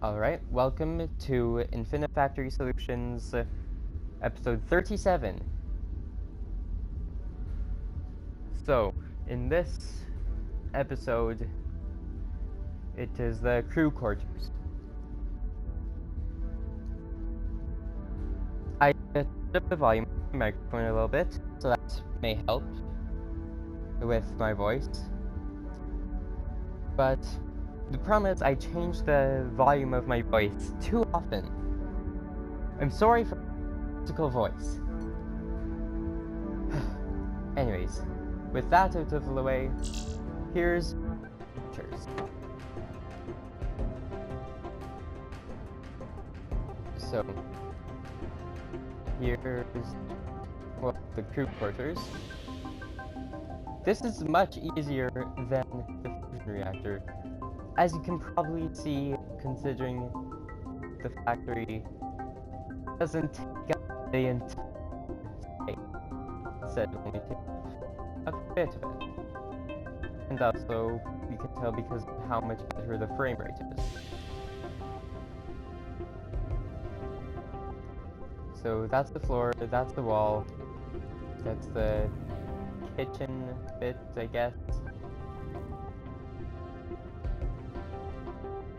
Alright, welcome to Infinifactory Solutions, episode 37. So, in this episode, it is the crew quarters. I turned up the volume of my microphone a little bit, so that may help with my voice. But the problem is I changed the volume of my voice too often. I'm sorry for critical voice. Anyways, with that out of the way, here's pictures. So, here's, well, the crew quarters. This is much easier than the fusion reactor, as you can probably see, considering the factory doesn't take up the entire space. Instead, only takes a bit of it. And also, you can tell because of how much better the frame rate is. So that's the floor, that's the wall, that's the kitchen bit, I guess.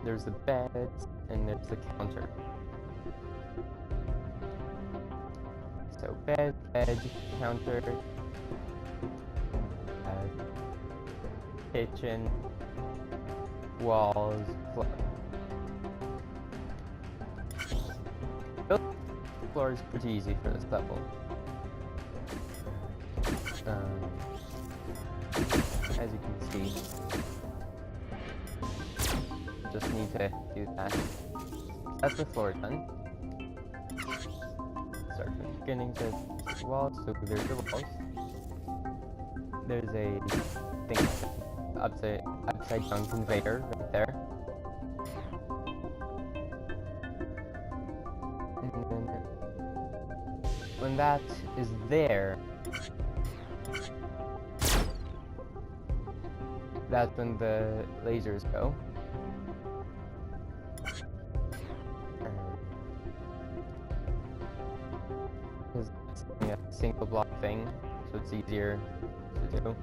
There's the bed, and there's the counter. So bed, counter, kitchen, walls, floor. The floor is pretty easy for this level. As you can see, just need to do that. That's the floor done. Start from the beginning to the walls. So there's the walls. There's a thing upside down conveyor right there. And then when that is there, that's when the lasers go. Because it's a single block thing, so it's easier to do.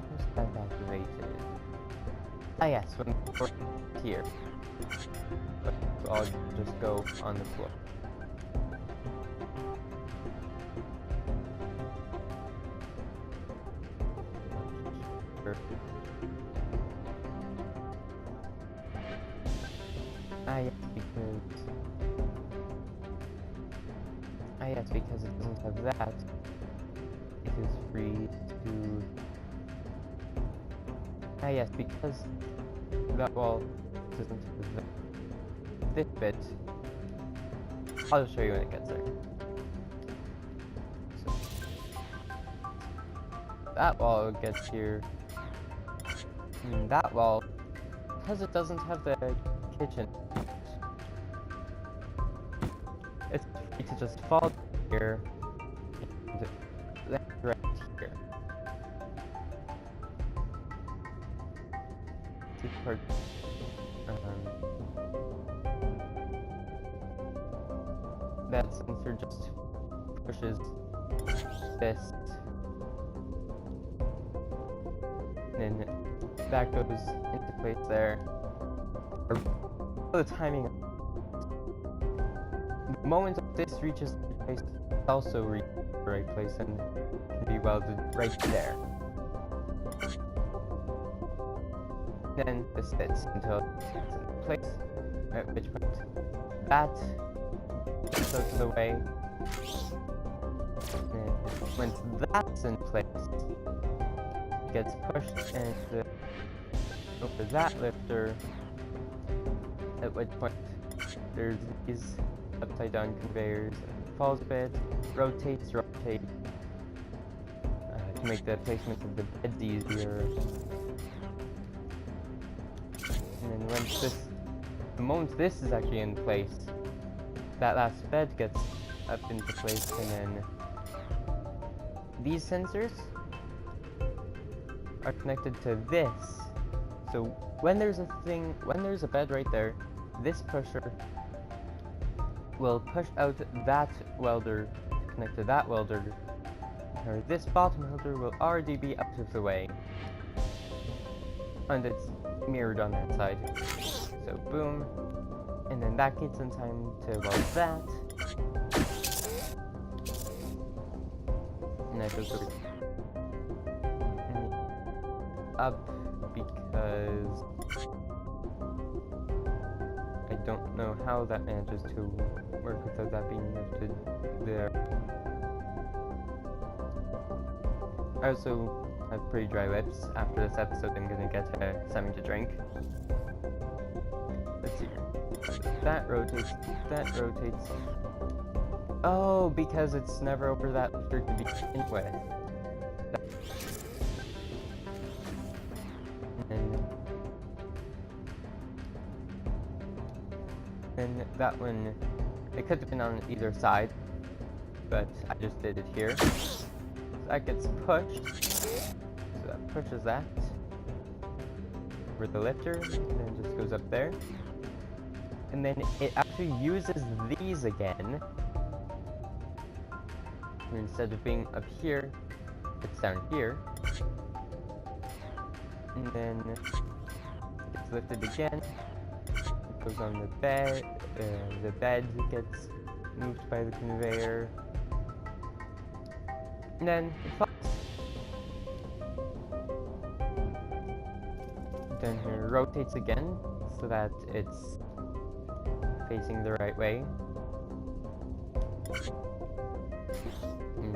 Where's that activated? Ah yes, when we're here. So I'll just go on the floor. Because it doesn't have that, it is free to... because that wall doesn't have this bit, I'll show you when it gets there. So, that wall gets here, and that wall, because it doesn't have the kitchen, it's free to just fall here and then right here. This part, that sensor just pushes this, and then that goes into place there. The timing. The moment this reaches the right place, it also reaches the right place and can be welded right there. Then this sits until it's in place, at which point that goes out of the way. And once that's in place, it gets pushed and over that lifter, at which point there's these upside down conveyors, falls a bit, rotates, to make the placement of the beds easier. And then once the moment this is actually in place, that last bed gets up into place, and then these sensors are connected to this So when there's a bed right there, this pusher will push out that welder to connect to that welder, or this bottom welder will already be out of the way, and it's mirrored on that side. So boom, and then that gets in time to weld that, and that goes up because I don't know how that manages to work without that being lifted there. I also have pretty dry lips. After this episode, I'm gonna get something to drink. Let's see here. That rotates, that rotates. Oh, because it's never over that lifter to begin with. And that one, it could have been on either side, but I just did it here. So that gets pushed, so that pushes that over the lifter, and then just goes up there. And then it actually uses these again. And instead of being up here, it's down here. And then it's lifted again. Goes on the bed gets moved by the conveyor, and then it falls. Then it rotates again so that it's facing the right way. And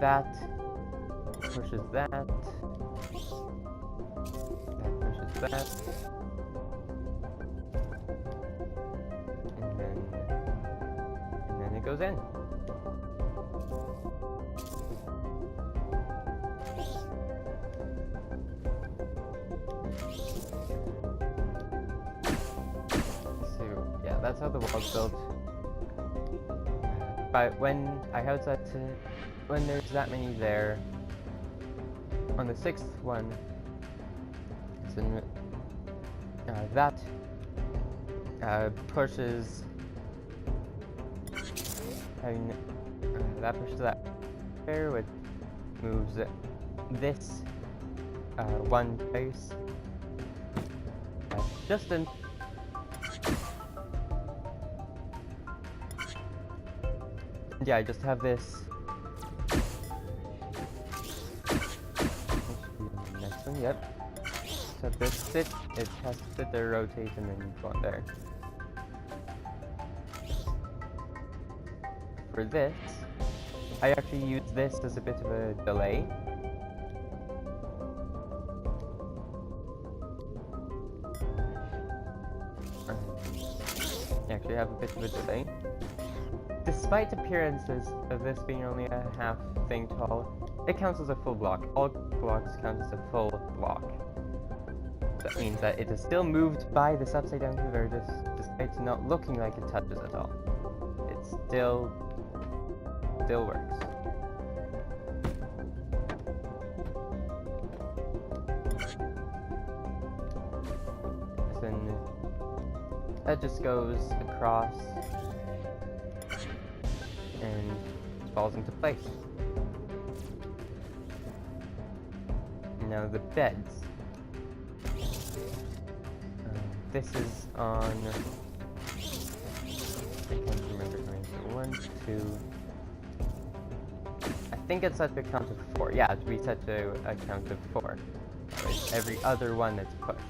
that pushes that. That pushes that. It goes in. So yeah, that's how the wall's built. But when I have that, when there's that many there, on the sixth one, so that pushes. That pushes that there, which moves this one place just in. Yeah, I just have this. Next one, yep. So this sit, it has to sit there, rotate, and then go on there. For this, I actually use this as a bit of a delay. I actually have a bit of a delay. Despite appearances of this being only a half thing tall, it counts as a full block. All blocks count as a full block. That means that it is still moved by this upside down conveyor, despite not looking like it touches at all. It still works. Then that just goes across and falls into place. Now the beds. This is on. I can't remember. So 1, 2. I think it's set to a count of 4. Yeah, it's reset to a count of 4. It's every other one that's pushed.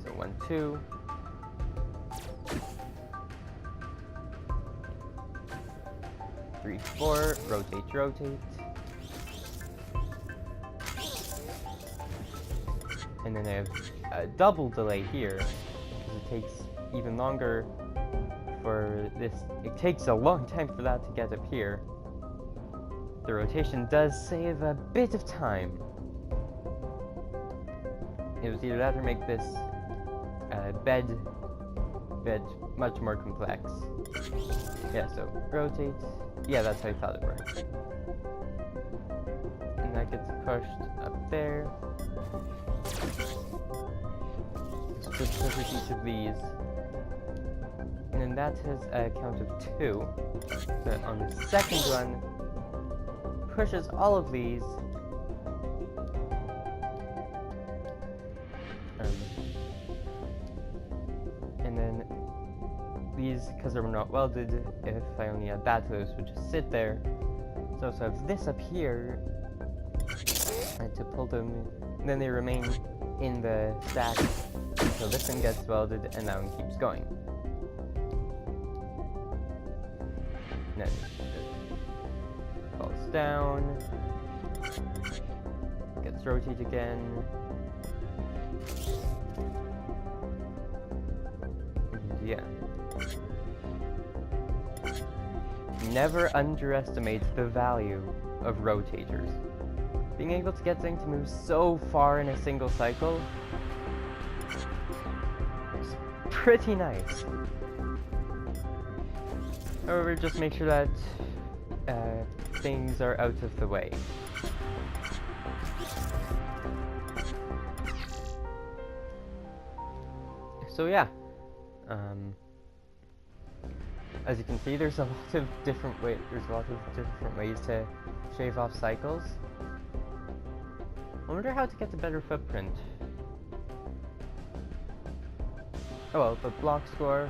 So 1, 2. 3, 4. Rotate, rotate. And then I have a double delay here, because it takes even longer for this. It takes a long time for that to get up here. The rotation does save a bit of time. It was either that or make this bed much more complex. Yeah, so rotate. Yeah, that's how I thought it worked. And then that gets pushed up there. Just push each of these. And then that has a count of 2. So on the second one, pushes all of these. And then these, because they're not welded, if I only had that, those would just sit there. So I also have this up here, and to pull them, and then they remain in the stack until this one gets welded, and that one keeps going. And then it falls down, gets rotated again. And yeah. Never underestimate the value of rotators. Being able to get things to move so far in a single cycle is pretty nice. However, just make sure that things are out of the way. So yeah, as you can see, there's a lot of different ways to shave off cycles. I wonder how to get a better footprint. Oh well, the block score.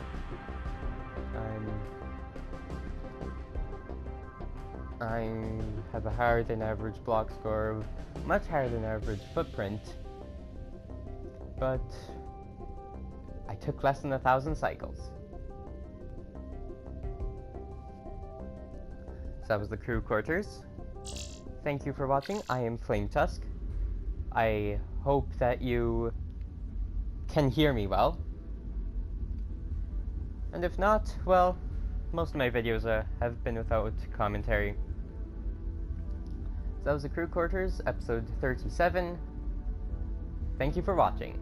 I have a higher than average block score, much higher than average footprint, but I took less than 1,000 cycles. So that was the crew quarters. Thank you for watching. I am Flame Tusk. I hope that you can hear me well. And if not, well, most of my videos have been without commentary. So that was the crew quarters, episode 37. Thank you for watching.